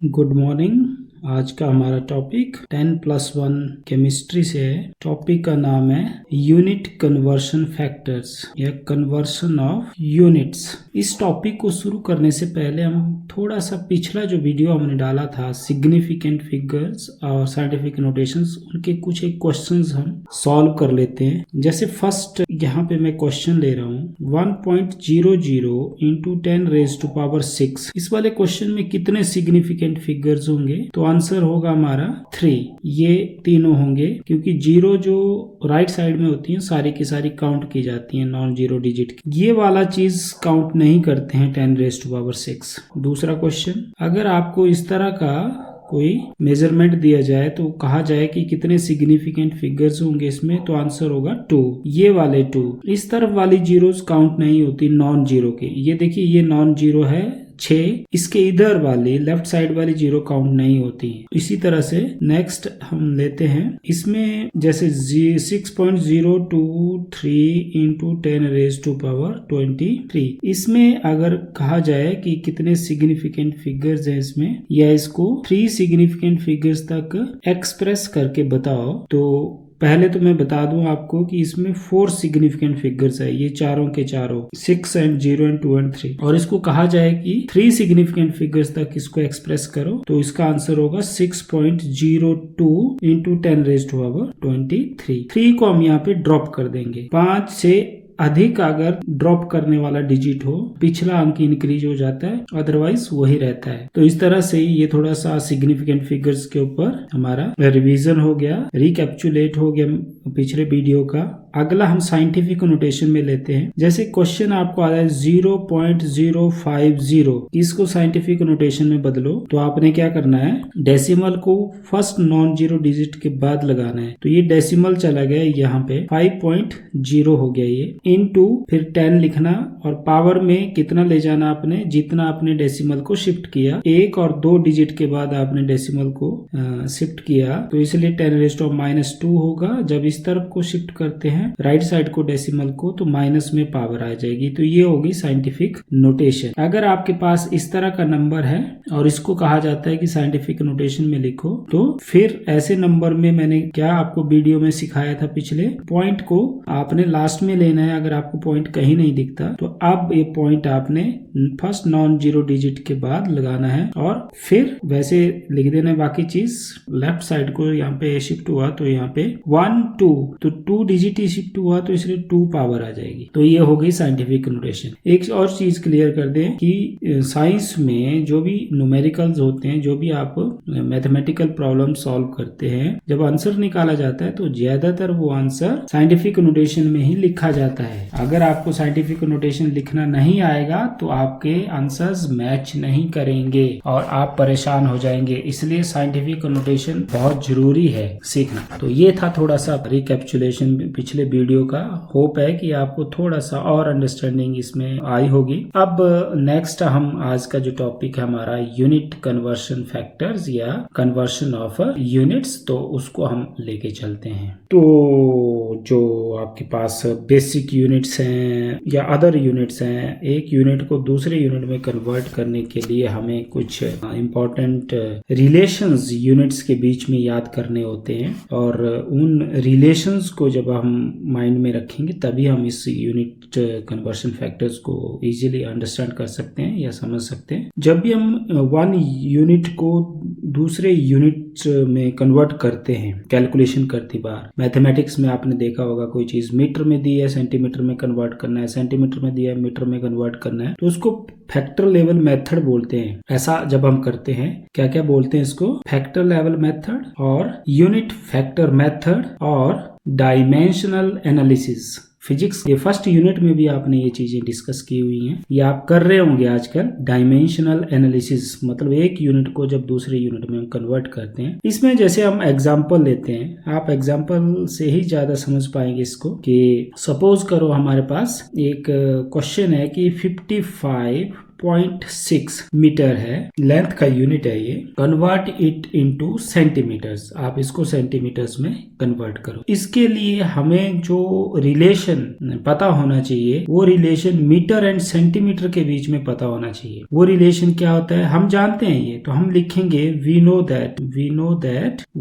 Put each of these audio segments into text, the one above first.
Good morning. आज का हमारा टॉपिक 10+1 केमिस्ट्री से है। टॉपिक का नाम है यूनिट कन्वर्शन फैक्टर्स या कन्वर्शन ऑफ यूनिट्स। इस टॉपिक को शुरू करने से पहले हम थोड़ा सा पिछला जो वीडियो हमने डाला था सिग्निफिकेंट फिगर्स और साइंटिफिक नोटेशंस, उनके कुछ एक क्वेश्चंस हम सॉल्व कर लेते हैं। जैसे फर्स्ट यहाँ पे मैं क्वेश्चन ले रहा हूँ 1.00 इंटू 10⁻⁶। इस वाले क्वेश्चन में कितने सिग्निफिकेंट फिगर्स होंगे? तो आंसर होगा हमारा 3। ये तीनों होंगे क्योंकि जीरो जो राइट साइड में होती है सारी की सारी काउंट की जाती है नॉन जीरो डिजिट की। ये वाला चीज काउंट नहीं करते हैं 10⁻⁶। दूसरा क्वेश्चन, अगर आपको इस तरह का कोई मेजरमेंट दिया जाए तो कहा जाए कि कितने सिग्निफिकेंट फिगर्स होंगे इसमें, तो आंसर होगा 2। ये वाले 2, इस तरफ वाली जीरोस काउंट नहीं होती नॉन जीरो के। ये देखिए ये नॉन जीरो है 6, इसके इधर वाली लेफ्ट साइड वाली जीरो काउंट नहीं होती। इसी तरह से नेक्स्ट हम लेते हैं, इसमें जैसे 6.023 इंटू 10⁻23। इसमें अगर कहा जाए कि कितने सिग्निफिकेंट फिगर्स हैं इसमें, या इसको 3 सिग्निफिकेंट फिगर्स तक एक्सप्रेस करके बताओ, तो पहले तो मैं बता दूं आपको कि इसमें 4 सिग्निफिकेंट फिगर्स है। ये चारों के चारों 6 and 0 and 2 and 3, और इसको कहा जाए कि 3 सिग्निफिकेंट फिगर्स तक इसको एक्सप्रेस करो, तो इसका आंसर होगा 6.02 इंटू 10⁻23। 3 को हम यहाँ पे ड्रॉप कर देंगे। 5 से अधिक अगर ड्रॉप करने वाला डिजिट हो, पिछला अंक इंक्रीज हो जाता है, अदरवाइज वही रहता है। तो इस तरह से ये थोड़ा सा सिग्निफिकेंट फिगर्स के ऊपर हमारा रिवीजन हो गया, रिकैप्चुलेट हो गया पिछले वीडियो का। अगला हम साइंटिफिक नोटेशन में लेते हैं। जैसे क्वेश्चन आपको आ रहा है 0.050, इसको साइंटिफिक नोटेशन में बदलो, तो आपने क्या करना है, डेसिमल को फर्स्ट नॉन जीरो डिजिट के बाद लगाना है। तो ये डेसिमल चला गया यहाँ पे 5.0 हो गया ये, इनटू फिर 10 लिखना, और पावर में कितना ले जाना आपने, जितना आपने डेसिमल को शिफ्ट किया। 1 और 2 डिजिट के बाद आपने डेसिमल को शिफ्ट किया, तो इसलिए 10⁻² होगा। जब इस तरफ को शिफ्ट करते हैं राइट साइड को डेसिमल को, तो माइनस में पावर आ जाएगी। तो ये होगी साइंटिफिक नोटेशन। अगर आपके पास इस तरह का नंबर है और इसको कहा जाता है कि साइंटिफिक नोटेशन में लिखो, तो फिर ऐसे नंबर में मैंने क्या आपको वीडियो में सिखाया था पिछले, पॉइंट को आपने लास्ट में लेना है। अगर आपको पॉइंट कहीं नहीं दिखता तो अब ये पॉइंट आपने फर्स्ट नॉन जीरो डिजिट के बाद लगाना है, और फिर वैसे लिख देना है बाकी चीज। लेफ्ट साइड को यहाँ पे शिफ्ट हुआ तो यहाँ पे 1 2, तो 2 डिजिट शिफ्ट हुआ तो इसलिए 2 पावर आ जाएगी। तो ये हो गई साइंटिफिक नोटेशन। एक और चीज क्लियर कर दें कि साइंस में जो भी न्यूमेरिकल्स होते हैं, जो भी आप मैथमेटिकल प्रॉब्लम सॉल्व करते हैं, जब आंसर निकाला जाता है तो ज्यादातर वो आंसर साइंटिफिक नोटेशन में ही लिखा जाता है। अगर आपको साइंटिफिक नोटेशन लिखना नहीं आएगा तो आपके आंसर्स मैच नहीं करेंगे और आप परेशान हो जाएंगे। इसलिए साइंटिफिक नोटेशन बहुत जरूरी है सीखना। तो ये था थोड़ा सा रिकैप्चुलेशन पिछले वीडियो का। होप है कि आपको थोड़ा सा और अंडरस्टैंडिंग इसमें आई होगी। अब नेक्स्ट हम आज का जो टॉपिक है हमारा यूनिट कन्वर्शन फैक्टर्स या कन्वर्शन ऑफ यूनिट्स, तो उसको हम लेके चलते हैं। तो जो आपके पास बेसिक यूनिट्स हैं या अदर यूनिट्स हैं, एक यूनिट को दूसरे यूनिट में कन्वर्ट करने के लिए हमें कुछ इंपॉर्टेंट रिलेशंस यूनिट्स के बीच में याद करने होते हैं, और उन रिलेशंस को जब हम माइंड में रखेंगे तभी हम इस यूनिट कन्वर्शन फैक्टर्स को इजीली अंडरस्टैंड कर सकते हैं या समझ सकते हैं। जब भी हम वन यूनिट को दूसरे यूनिट में कन्वर्ट करते हैं कैलकुलेशन करती बार, मैथमेटिक्स में आपने देखा होगा कोई चीज मीटर में दी है, सेंटीमीटर में कन्वर्ट करना है, सेंटीमीटर में दिया है, मीटर में कन्वर्ट करना है, तो उसको फैक्टर लेवल मेथड बोलते हैं। ऐसा जब हम करते हैं, क्या क्या बोलते हैं इसको, फैक्टर लेवल मेथड और यूनिट फैक्टर मेथड और डायमेंशनल एनालिसिस। फिजिक्स के फर्स्ट यूनिट में भी आपने ये चीजें डिस्कस की हुई हैं, ये आप कर रहे होंगे आजकल। डायमेंशनल एनालिसिस मतलब एक यूनिट को जब दूसरे यूनिट में हम कन्वर्ट करते हैं। इसमें जैसे हम एग्जांपल लेते हैं, आप एग्जांपल से ही ज्यादा समझ पाएंगे इसको, कि सपोज करो हमारे पास एक क्वेश्चन है कि 55 5.6 मीटर है, लेंथ का यूनिट है ये। कन्वर्ट इट इनटू सेंटीमीटर्स, आप इसको सेंटीमीटर्स में कन्वर्ट करो। इसके लिए हमें जो रिलेशन पता होना चाहिए वो रिलेशन मीटर एंड सेंटीमीटर के बीच में पता होना चाहिए। वो रिलेशन क्या होता है हम जानते हैं ये, तो हम लिखेंगे we know that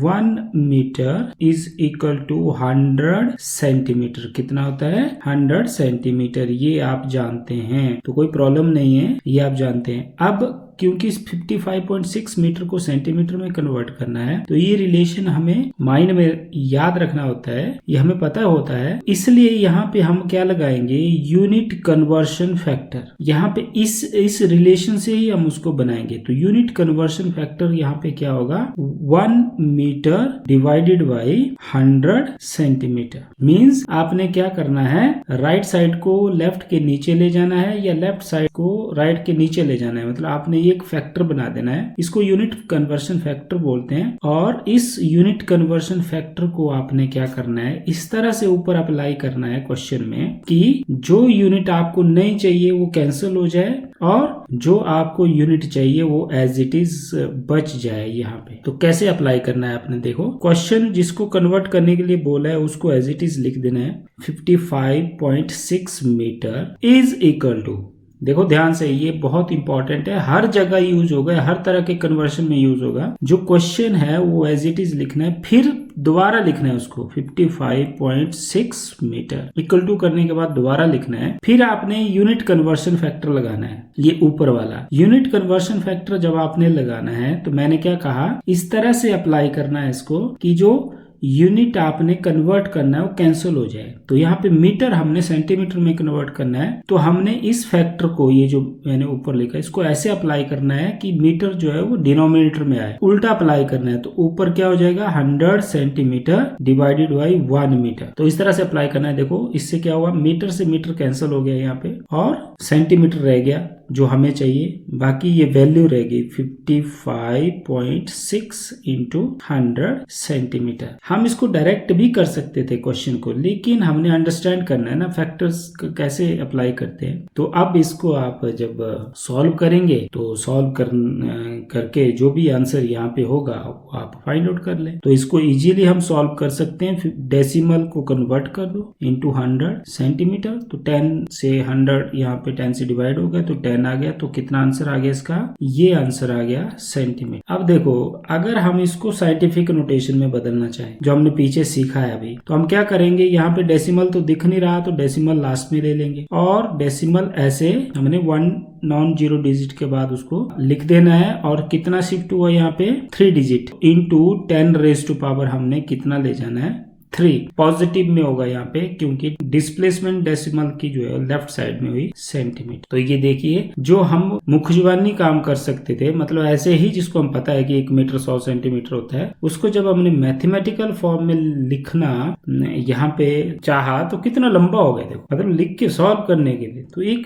1 metre is equal to 100 centimetre. कितना होता है 100 सेंटीमीटर, ये आप जानते हैं, तो कोई प्रॉब्लम नहीं है, ये आप जानते हैं। अब क्योंकि इस 55.6 मीटर को सेंटीमीटर में कन्वर्ट करना है, तो ये रिलेशन हमें माइंड में याद रखना होता है, ये हमें पता होता है। इसलिए यहाँ पे हम क्या लगाएंगे, यूनिट कन्वर्शन फैक्टर। यहाँ पे इस रिलेशन से ही हम उसको बनाएंगे। तो यूनिट कन्वर्शन फैक्टर यहाँ पे क्या होगा, 1 metre divided by 100 centimetre. Means आपने क्या करना है, राइट साइड को लेफ्ट के नीचे ले जाना है या लेफ्ट साइड को राइट के नीचे ले जाना है। मतलब आपने एक फैक्टर बना देना है, इसको यूनिट कन्वर्शन फैक्टर बोलते हैं। और इस यूनिट कन्वर्शन फैक्टर को आपने क्या करना है, इस तरह से ऊपर अप्लाई करना है क्वेश्चन में कि जो यूनिट आपको नहीं चाहिए वो कैंसिल हो जाए और जो आपको यूनिट चाहिए वो एज इट इज बच जाए यहाँ पे। तो कैसे अप्लाई करना है आपने देखो, क्वेश्चन जिसको कन्वर्ट करने के लिए बोला है उसको एज इट इज लिख देना है। 55.6 मीटर इज इक्वल टू, देखो ध्यान से, ये बहुत इंपॉर्टेंट है, हर जगह यूज होगा, हर तरह के कन्वर्शन में यूज होगा। जो क्वेश्चन है वो एज इट इज लिखना है, फिर दोबारा लिखना है उसको 55.6 मीटर इक्वल टू करने के बाद दोबारा लिखना है। फिर आपने यूनिट कन्वर्शन फैक्टर लगाना है, ये ऊपर वाला यूनिट कन्वर्शन फैक्टर जब आपने लगाना है तो मैंने क्या कहा, इस तरह से अप्लाई करना है इसको कि जो यूनिट आपने कन्वर्ट करना है वो कैंसिल हो जाए। तो यहाँ पे मीटर हमने सेंटीमीटर में कन्वर्ट करना है, तो हमने इस फैक्टर को, ये जो मैंने ऊपर लिखा, इसको ऐसे अप्लाई करना है कि मीटर जो है वो डिनोमिनेटर में आए, उल्टा अप्लाई करना है। तो ऊपर क्या हो जाएगा 100 सेंटीमीटर डिवाइडेड बाई 1 मीटर। तो इस तरह से अप्लाई करना है। देखो इससे क्या हुआ, मीटर से मीटर कैंसिल हो गया यहाँ पे और सेंटीमीटर रह गया जो हमें चाहिए, बाकी ये वैल्यू रहेगी 55.6 इंटू 100 सेंटीमीटर। हम इसको डायरेक्ट भी कर सकते थे क्वेश्चन को, लेकिन हमने अंडरस्टैंड करना है ना फाइक्टर्स कैसे अप्लाई करते हैं। तो अब इसको आप जब सॉल्व करेंगे तो सॉल्व करके जो भी आंसर यहाँ पे होगा आप फाइंड आउट कर लें। तो इसको इजीली हम सॉल्व कर सकते हैं। डेसिमल को कन्वर्ट कर दो इंटू 100 सेंटीमीटर, तो 10 से 100 यहाँ पे 10 से डिवाइड हो गया तो 10 आ गया। तो कितना आंसर आ गया इसका, ये आंसर आ गया सेंटीमीटर। अब देखो अगर हम इसको साइंटिफिक नोटेशन में बदलना चाहें जो हमने पीछे सीखा है अभी, तो हम क्या करेंगे, यहाँ पे डेसिमल तो दिख नहीं रहा तो डेसिमल लास्ट में ले लेंगे और डेसिमल ऐसे हमने 1 नॉन जीरो डिजिट के बाद उसको लिख देना है। और कितना शिफ्ट हुआ यहाँ पे 3 digit into 10 raise to power हमने कितना ले जाना है 3, पॉजिटिव में होगा यहाँ पे क्योंकि डिस्प्लेसमेंट डेसिमल की जो है लेफ्ट साइड में हुई सेंटीमीटर। तो ये देखिए जो हम मुख्य जुबानी काम कर सकते थे, मतलब ऐसे ही जिसको हम पता है कि 1 मीटर 100 सेंटीमीटर होता है, उसको जब हमने मैथमेटिकल फॉर्म में लिखना यहाँ पे चाहा तो कितना लंबा हो गया। देखो मतलब लिख के सॉल्व करने के लिए तो एक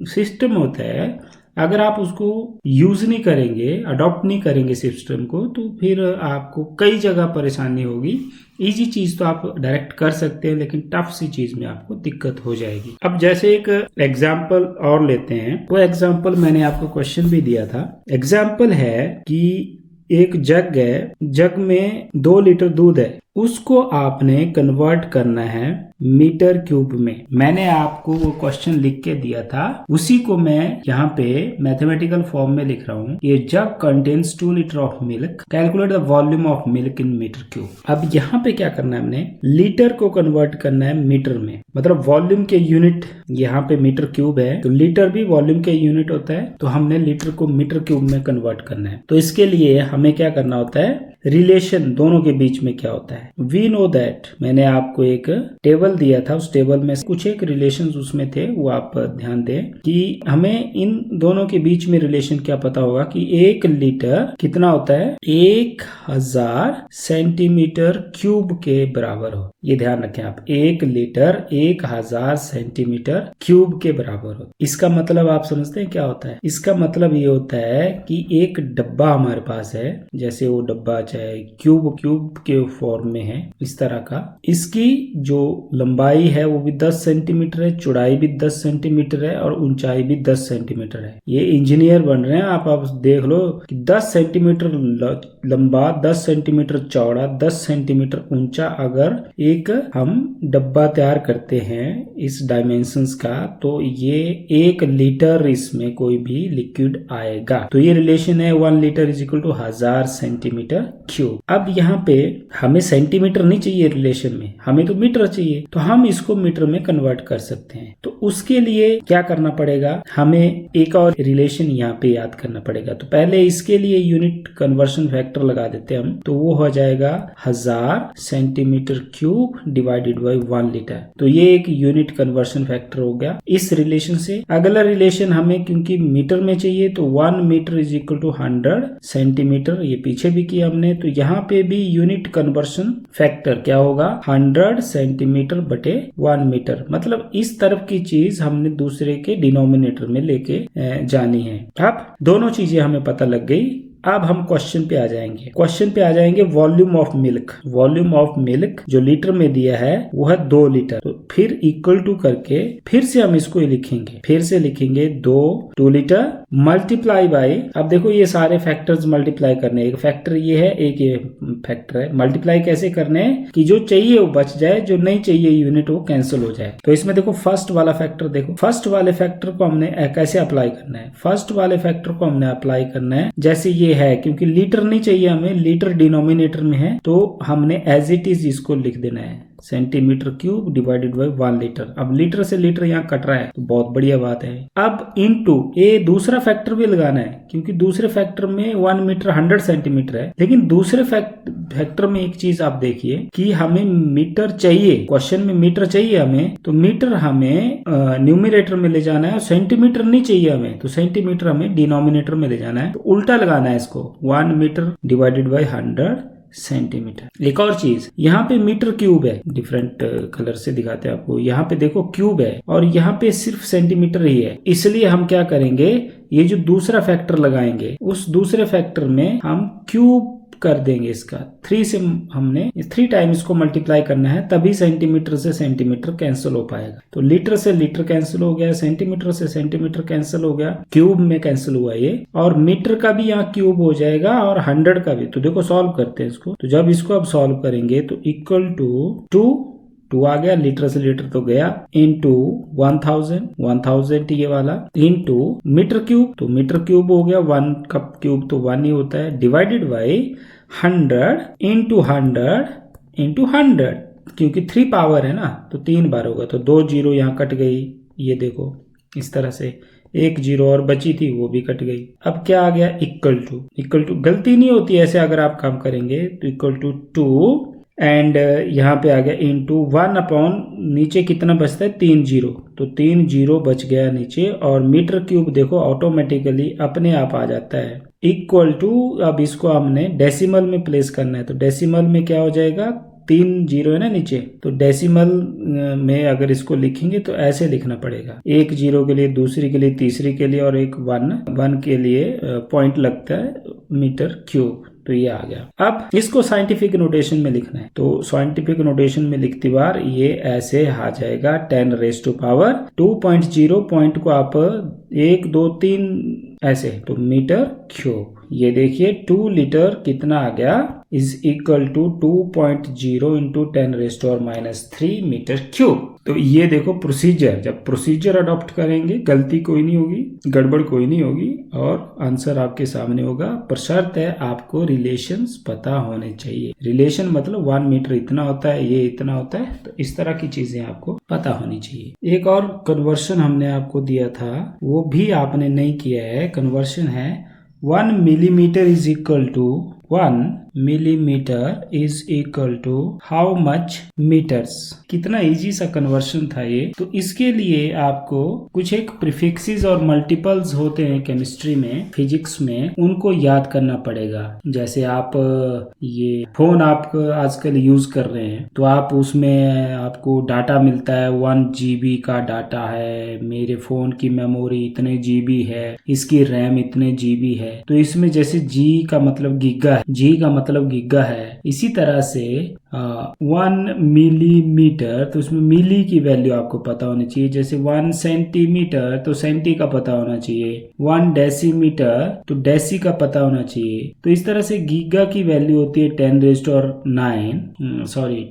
सिस्टम होता है, अगर आप उसको यूज नहीं करेंगे, अडॉप्ट नहीं करेंगे सिस्टम को, तो फिर आपको कई जगह परेशानी होगी। इजी चीज तो आप डायरेक्ट कर सकते हैं, लेकिन टफ सी चीज में आपको दिक्कत हो जाएगी। अब जैसे एक एग्जाम्पल और लेते हैं, वो एग्जाम्पल मैंने आपको क्वेश्चन भी दिया था। एग्जाम्पल है कि एक जग है, जग में 2 लीटर दूध है, उसको आपने कन्वर्ट करना है मीटर क्यूब में। मैंने आपको वो क्वेश्चन लिख के दिया था, उसी को मैं यहाँ पे मैथमेटिकल फॉर्म में लिख रहा हूँ। ये jug contains 2 litre of milk, calculate the volume of milk in metre cube. अब यहाँ पे क्या करना है, हमने लीटर को कन्वर्ट करना है मीटर में, मतलब वॉल्यूम के यूनिट यहाँ पे मीटर क्यूब है तो लीटर भी वॉल्यूम के यूनिट होता है, तो हमने लीटर को मीटर क्यूब में कन्वर्ट करना है। तो इसके लिए हमें क्या करना होता है, रिलेशन दोनों के बीच में क्या होता है। वी नो दैट, मैंने आपको एक टेबल दिया था, उस टेबल में कुछ एक रिलेशंस उसमें थे, वो आप ध्यान दें कि हमें इन दोनों के बीच में रिलेशन क्या पता होगा कि 1 लीटर कितना होता है 1000 सेंटीमीटर क्यूब के बराबर हो। ये ध्यान रखें आप, 1 लीटर 1000 सेंटीमीटर क्यूब के बराबर हो। इसका मतलब आप समझते हैं क्या होता है, इसका मतलब ये होता है कि एक डब्बा हमारे पास है, जैसे वो डब्बा जाए, क्यूब के फॉर्म में है इस तरह का। इसकी जो लंबाई है वो भी 10 सेंटीमीटर है, चौड़ाई भी 10 सेंटीमीटर है और ऊंचाई भी 10 सेंटीमीटर है। ये इंजीनियर बन रहे हैं आप देख लो कि 10 सेंटीमीटर लंबा, 10 सेंटीमीटर चौड़ा, 10 सेंटीमीटर ऊंचा अगर एक हम डब्बा तैयार करते हैं इस डायमेंशंस का, तो ये 1 लीटर इसमें कोई भी लिक्विड आएगा। तो ये रिलेशन है 1 litre is equal to 1000 centimetre cube. अब यहाँ पे हमें सेंटीमीटर नहीं चाहिए रिलेशन में, हमें तो मीटर चाहिए, तो हम इसको मीटर में कन्वर्ट कर सकते हैं। तो उसके लिए क्या करना पड़ेगा, हमें एक और रिलेशन यहाँ पे याद करना पड़ेगा। तो पहले इसके लिए यूनिट कन्वर्शन फैक्टर लगा देते हैं हम, तो वो हो जाएगा 1000 centimetre cube divided by 1 litre. तो ये एक यूनिट कन्वर्शन फैक्टर हो गया इस रिलेशन से। अगला रिलेशन हमें क्योंकि मीटर में चाहिए, तो 1 metre is equal to 100 centimetre, ये पीछे भी किया हमने। तो यहाँ पे भी यूनिट कन्वर्शन फैक्टर क्या होगा, 100 सेंटीमीटर बटे 1 मीटर। मतलब इस तरफ की चीज हमने दूसरे के डिनोमिनेटर में लेके जानी है। अब दोनों चीजें हमें पता लग गई। अब हम क्वेश्चन पे आ जाएंगे। वॉल्यूम ऑफ मिल्क जो लीटर में दिया है वो है 2 लीटर। तो फिर इक्वल टू करके फिर से हम इसको लिखेंगे 2 लीटर मल्टीप्लाई बाई, अब देखो ये सारे फैक्टर्स मल्टीप्लाई करने, एक फैक्टर ये है, एक ये फैक्टर है। मल्टीप्लाई कैसे करने हैं कि जो चाहिए वो बच जाए, जो नहीं चाहिए यूनिट वो कैंसिल हो जाए। तो इसमें देखो फर्स्ट वाला फैक्टर, देखो फर्स्ट वाले फैक्टर को हमने कैसे अप्लाई करना है। फर्स्ट वाले फैक्टर को हमने अप्लाई करना है जैसे ये है, क्योंकि लीटर नहीं चाहिए हमें, लीटर डिनोमिनेटर में है, तो हमने एज इट इज इसको लिख देना है centimetre cube divided by 1 litre. अब लीटर से लीटर यहाँ कट रहा है तो बहुत बढ़िया बात है। अब इनटू ये दूसरा फैक्टर भी लगाना है, क्योंकि दूसरे फैक्टर में 1 मीटर 100 सेंटीमीटर है। लेकिन दूसरे फैक्टर में एक चीज आप देखिए कि हमें मीटर चाहिए, क्वेश्चन में मीटर चाहिए हमें, तो मीटर हमें न्यूमरेटर में ले जाना है, और सेंटीमीटर नहीं चाहिए हमें, तो सेंटीमीटर हमें डिनोमिनेटर में ले जाना है। तो उल्टा लगाना है इसको, 1 मीटर डिवाइडेड बाई 100 सेंटीमीटर। एक और चीज, यहाँ पे मीटर क्यूब है, डिफरेंट कलर से दिखाते हैं आपको। यहाँ पे देखो क्यूब है और यहाँ पे सिर्फ सेंटीमीटर ही है, इसलिए हम क्या करेंगे, ये जो दूसरा फैक्टर लगाएंगे उस दूसरे फैक्टर में हम क्यूब कर देंगे इसका। 3 से हमने 3 टाइम इसको मल्टीप्लाई करना है, तभी सेंटीमीटर से सेंटीमीटर कैंसिल हो पाएगा। तो लीटर से लीटर कैंसिल हो गया, सेंटीमीटर से सेंटीमीटर कैंसिल हो गया, क्यूब में कैंसिल हुआ ये, और मीटर का भी यहाँ क्यूब हो जाएगा और 100 का भी। तो देखो सॉल्व करते हैं इसको। तो जब इसको अब सॉल्व करेंगे तो इक्वल टू 2 आ गया, लीटर से लीटर तो गया, इंटू 1000 ये वाला, इंटू मीटर क्यूब, तो मीटर क्यूब हो गया, 1 कप क्यूब तो 1 ही होता है, डिवाइडेड बाई 100 इंटू 100 क्योंकि 3 पावर है ना, तो 3 बार होगा, तो 2 जीरो यहाँ कट गई, ये देखो इस तरह से, 1 जीरो और बची थी वो भी कट गई। अब क्या आ गया, इक्वल टू, गलती नहीं होती ऐसे अगर आप काम करेंगे, तो इक्वल टू 2 एंड यहाँ पे आ गया इंटू 1 अपॉन नीचे कितना बचता है, 3 जीरो, तो 3 जीरो बच गया नीचे, और मीटर क्यूब देखो ऑटोमेटिकली अपने आप आ जाता है, इक्वल टू, अब इसको हमने डेसिमल में प्लेस करना है, तो डेसिमल में क्या हो जाएगा, 3 जीरो है ना नीचे, तो डेसिमल में अगर इसको लिखेंगे तो ऐसे लिखना पड़ेगा, 1 जीरो के लिए, दूसरी के लिए, तीसरी के लिए, और एक 1 के लिए पॉइंट लगता है मीटर क्यूब। तो ये आ गया। अब इसको साइंटिफिक नोटेशन में लिखना है, तो साइंटिफिक नोटेशन में लिखती बार ये ऐसे आ जाएगा 10⁻²⁴ पॉइंट को आप 1 2 3 ऐसे, तो मीटर क्यूब। ये देखिए 2 लीटर कितना आ गया, is equal to 2.0 into 10⁻³ metre cube. तो ये देखो प्रोसीजर, जब प्रोसीजर अडॉप्ट करेंगे गलती कोई नहीं होगी, गड़बड़ कोई नहीं होगी, और आंसर आपके सामने होगा, पर शर्त है आपको रिलेशंस पता होने चाहिए। रिलेशन मतलब 1 मीटर इतना होता है, ये इतना होता है, तो इस तरह की चीजें आपको पता होनी चाहिए। एक और कन्वर्शन हमने आपको दिया था, वो भी आपने नहीं किया है, कन्वर्शन है 1 millimetre is equal to 1 millimetre is equal to how much metres. कितना इजी सा कन्वर्शन था ये। तो इसके लिए आपको कुछ एक प्रीफिक्सेस और मल्टीपल्स होते हैं केमिस्ट्री में, फिजिक्स में, उनको याद करना पड़ेगा। जैसे आप ये फोन आप आजकल यूज कर रहे हैं, तो आप उसमें आपको डाटा मिलता है, 1 GB का डाटा है, मेरे फोन की मेमोरी इतने GB है, इसकी रैम इतने GB है। तो इसमें जैसे G का मतलब गीगा है, G का मतलब गीगा है। इसी तरह से 1 मिलीमीटर, तो उसमें मिली की वैल्यू आपको पता होनी चाहिए। जैसे 1 सेंटीमीटर तो सेंटी का पता होना चाहिए, 1 डेसीमीटर तो डेसी का पता होना चाहिए। तो इस तरह से गीगा की वैल्यू होती है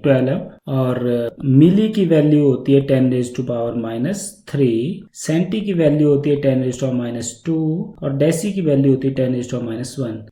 12, और मिली की वैल्यू होती है 10⁻⁻3, सेंटी की वैल्यू होती है 10⁻⁻2 और डेसी की वैल्यू होती है 10⁻⁻1।